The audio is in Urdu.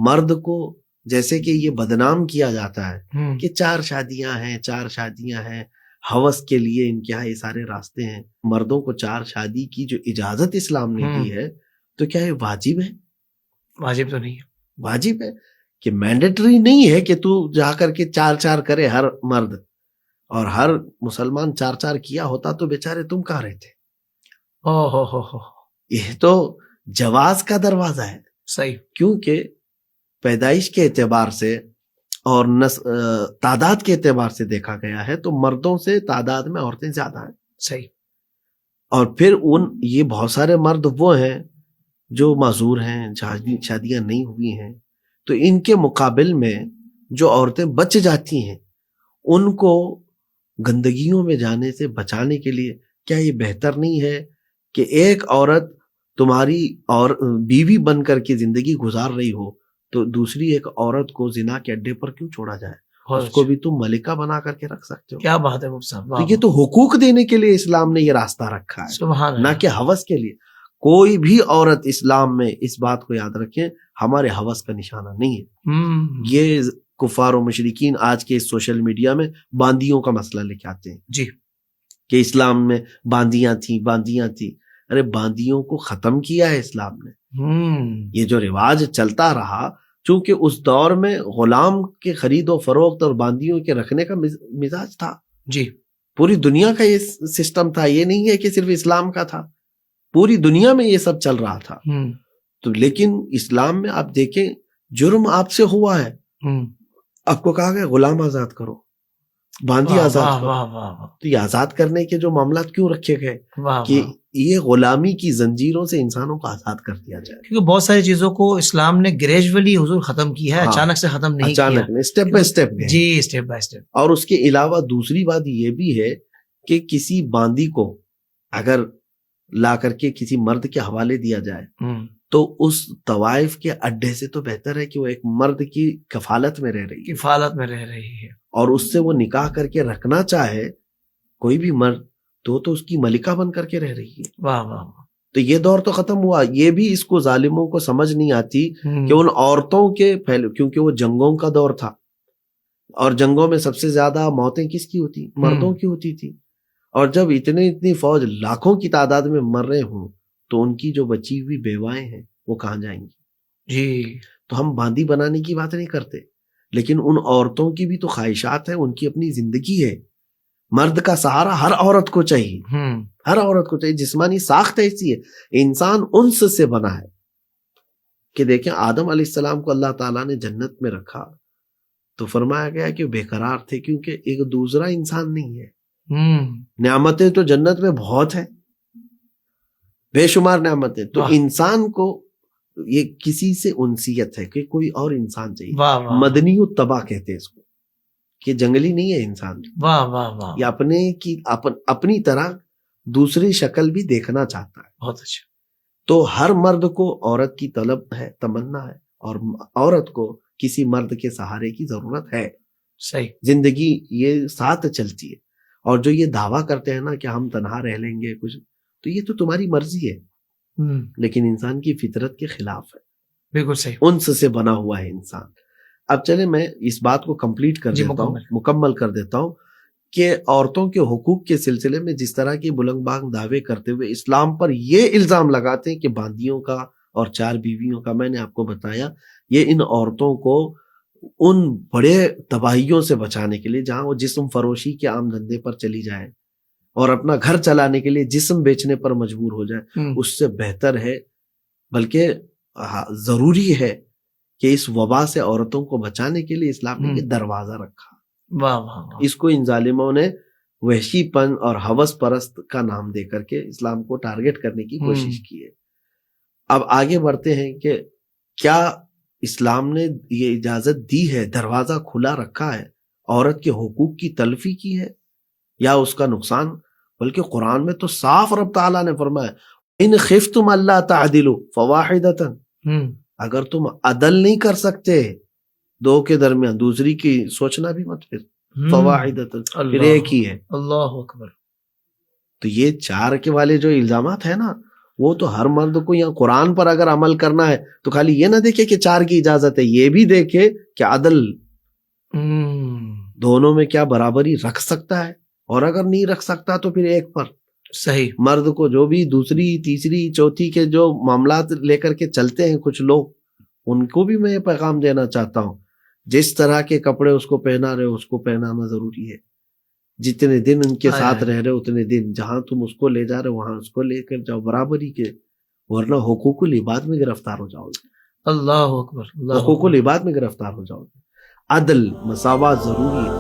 مرد کو جیسے کہ یہ بدنام کیا جاتا ہے کہ 4 شادیاں ہیں، ہوس کے لیے ان کے یہاں یہ سارے راستے ہیں. مردوں کو 4 شادی کی جو اجازت اسلام نے دی ہے تو کیا یہ واجب ہے؟ واجب تو نہیں ہے. واجب ہے کہ مینڈیٹری نہیں ہے کہ تو جا کر کے 4 کرے ہر مرد، اور ہر مسلمان 4 کیا ہوتا تو بیچارے تم کہاں رہتے. یہ تو جواز کا دروازہ ہے. صحیح. کیونکہ پیدائش کے اعتبار سے اور تعداد کے اعتبار سے دیکھا گیا ہے تو مردوں سے تعداد میں عورتیں زیادہ ہیں. صحیح. اور پھر یہ بہت سارے مرد وہ ہیں جو معذور ہیں، شادیاں نہیں ہوئی ہیں، تو ان کے مقابل میں جو عورتیں بچ جاتی ہیں ان کو گندگیوں میں جانے سے بچانے کے لیے کیا یہ بہتر نہیں ہے کہ ایک عورت تمہاری اور بیوی بن کر کے زندگی گزار رہی ہو تو دوسری ایک عورت کو زنا کے اڈے پر کیوں چھوڑا جائے؟ اس کو بھی تم ملکہ بنا کر کے رکھ سکتے ہو. کیا بات ہے مفتی صاحب. تو یہ تو حقوق دینے کے لیے اسلام نے یہ راستہ رکھا ہے، سبحان اللہ. نہ کہ ہوس کے لیے. کوئی بھی عورت اسلام میں اس بات کو یاد رکھیں ہمارے ہوس کا نشانہ نہیں ہے. یہ کفار و مشرکین آج کے سوشل میڈیا میں باندیوں کا مسئلہ لے کے آتے ہیں جی کہ اسلام میں باندیاں تھیں. ارے باندیوں کو ختم کیا ہے اسلام نے. یہ جو رواج چلتا رہا چونکہ اس دور میں غلام کے خرید و فروخت اور باندیوں کے رکھنے کا مزاج تھا. جی پوری دنیا کا یہ سسٹم تھا، یہ نہیں ہے کہ صرف اسلام کا تھا، پوری دنیا میں یہ سب چل رہا تھا. تو لیکن اسلام میں آپ دیکھیں جرم آپ سے ہوا ہے، آپ کو کہا گیا غلام آزاد کرو، باندی آزاد کرو. تو یہ آزاد کرنے کے جو معاملات کیوں رکھے گئے کہ یہ غلامی کی زنجیروں سے انسانوں کو آزاد کر دیا جائے. کیونکہ بہت ساری چیزوں کو اسلام نے گریجولی حضور ختم کیا ہے، اچانک سے ختم نہیں کیا. اچانک نہیں، اسٹیپ بائی اسٹیپ. جی اسٹیپ بائی اسٹیپ. اور اس کے علاوہ دوسری بات یہ بھی ہے کہ کسی باندی کو اگر لا کر کے کسی مرد کے حوالے دیا جائے تو اس طوائف کے اڈے سے تو بہتر ہے کہ وہ ایک مرد کی کفالت میں رہ رہی ہے اور اس سے وہ نکاح کر کے رکھنا چاہے کوئی بھی مرد تو اس کی ملکہ بن کر کے رہ رہی ہے. واہ واہ. تو یہ دور تو ختم ہوا. یہ بھی اس کو ظالموں کو سمجھ نہیں آتی کہ ان عورتوں کے کیونکہ وہ جنگوں کا دور تھا اور جنگوں میں سب سے زیادہ موتیں کس کی ہوتی؟ مردوں کی ہوتی تھی. اور جب اتنی فوج لاکھوں کی تعداد میں مر رہے ہوں تو ان کی جو بچی ہوئی بیوائیں ہیں وہ کہاں جائیں گی؟ جی تو ہم باندی بنانے کی بات نہیں کرتے، لیکن ان عورتوں کی بھی تو خواہشات ہیں، ان کی اپنی زندگی ہے. مرد کا سہارا ہر عورت کو چاہیے، ہر عورت کو چاہیے. جسمانی ساخت ایسی ہے، انسان انس سے بنا ہے کہ دیکھیں آدم علیہ السلام کو اللہ تعالیٰ نے جنت میں رکھا تو فرمایا گیا کہ بے قرار تھے کیونکہ ایک دوسرا انسان نہیں ہے. نعمتیں تو جنت میں بہت ہیں، بے شمار نعمتیں. تو انسان کو یہ کسی سے انسیت ہے کہ کوئی اور انسان چاہیے. مدنی الطبع کہتے ہیں اس کو کہ جنگلی نہیں ہے انسان. یہ اپنی طرح دوسری شکل بھی دیکھنا چاہتا ہے. بہت اچھا. تو ہر مرد کو عورت کی طلب ہے، تمنا ہے، اور عورت کو کسی مرد کے سہارے کی ضرورت ہے. صحیح. زندگی یہ ساتھ چلتی ہے. اور جو یہ دعویٰ کرتے ہیں نا کہ ہم تنہا رہ لیں گے کچھ، تو یہ تو تمہاری مرضی ہے لیکن انسان کی فطرت کے خلاف ہے. بالکل صحیح. انس سے بنا ہوا ہے انسان. اب چلے میں اس بات کو کمپلیٹ کر دیتا ہوں، مکمل کر دیتا ہوں کہ عورتوں کے حقوق کے سلسلے میں جس طرح کی بلند بانگ دعوے کرتے ہوئے اسلام پر یہ الزام لگاتے ہیں کہ باندیوں کا اور 4 بیویوں کا، میں نے آپ کو بتایا یہ ان عورتوں کو ان بڑے تباہیوں سے بچانے کے لیے جہاں وہ جسم فروشی کے عام دھندے پر چلی جائے اور اپنا گھر چلانے کے لیے جسم بیچنے پر مجبور ہو جائے، اس سے بہتر ہے بلکہ ضروری ہے کہ اس وبا سے عورتوں کو بچانے کے لیے اسلام نے یہ دروازہ رکھا. اس کو ان ظالموں نے وحشی پن اور ہوس پرست کا نام دے کر کے اسلام کو ٹارگٹ کرنے کی کوشش کی ہے. اب آگے بڑھتے ہیں کہ کیا اسلام نے یہ اجازت دی ہے، دروازہ کھلا رکھا ہے، عورت کے حقوق کی تلفی کی ہے یا اس کا نقصان؟ بلکہ قرآن میں تو صاف رب تعالیٰ نے فرمایا ان خفتم اللہ تعدلوا فواحدۃ، اگر تم عدل نہیں کر سکتے 2 کے درمیان، دوسری کی سوچنا بھی مت، پھر فواحدۃ، پھر ایک ہی ہے. اللہ اکبر. تو یہ 4 کے والے جو الزامات ہیں نا وہ تو ہر مرد کو یہاں قرآن پر اگر عمل کرنا ہے تو خالی یہ نہ دیکھے کہ 4 کی اجازت ہے، یہ بھی دیکھے کہ عدل دونوں میں کیا برابری رکھ سکتا ہے، اور اگر نہیں رکھ سکتا تو پھر ایک پر صحیح. مرد کو جو بھی دوسری تیسری چوتھی کے جو معاملات لے کر کے چلتے ہیں کچھ لوگ، ان کو بھی میں یہ پیغام دینا چاہتا ہوں، جس طرح کے کپڑے اس کو پہنا رہے اس کو پہنانا ضروری ہے. جتنے دن ان کے ساتھ رہ رہے اتنے دن، جہاں تم اس کو لے جا رہے وہاں اس کو لے کر جاؤ برابری کے، ورنہ حقوق العباد میں گرفتار ہو جاؤ گے. اللہ اکبر. حقوق العباد میں گرفتار ہو جاؤ گے. عدل مساوات ضروری ہے.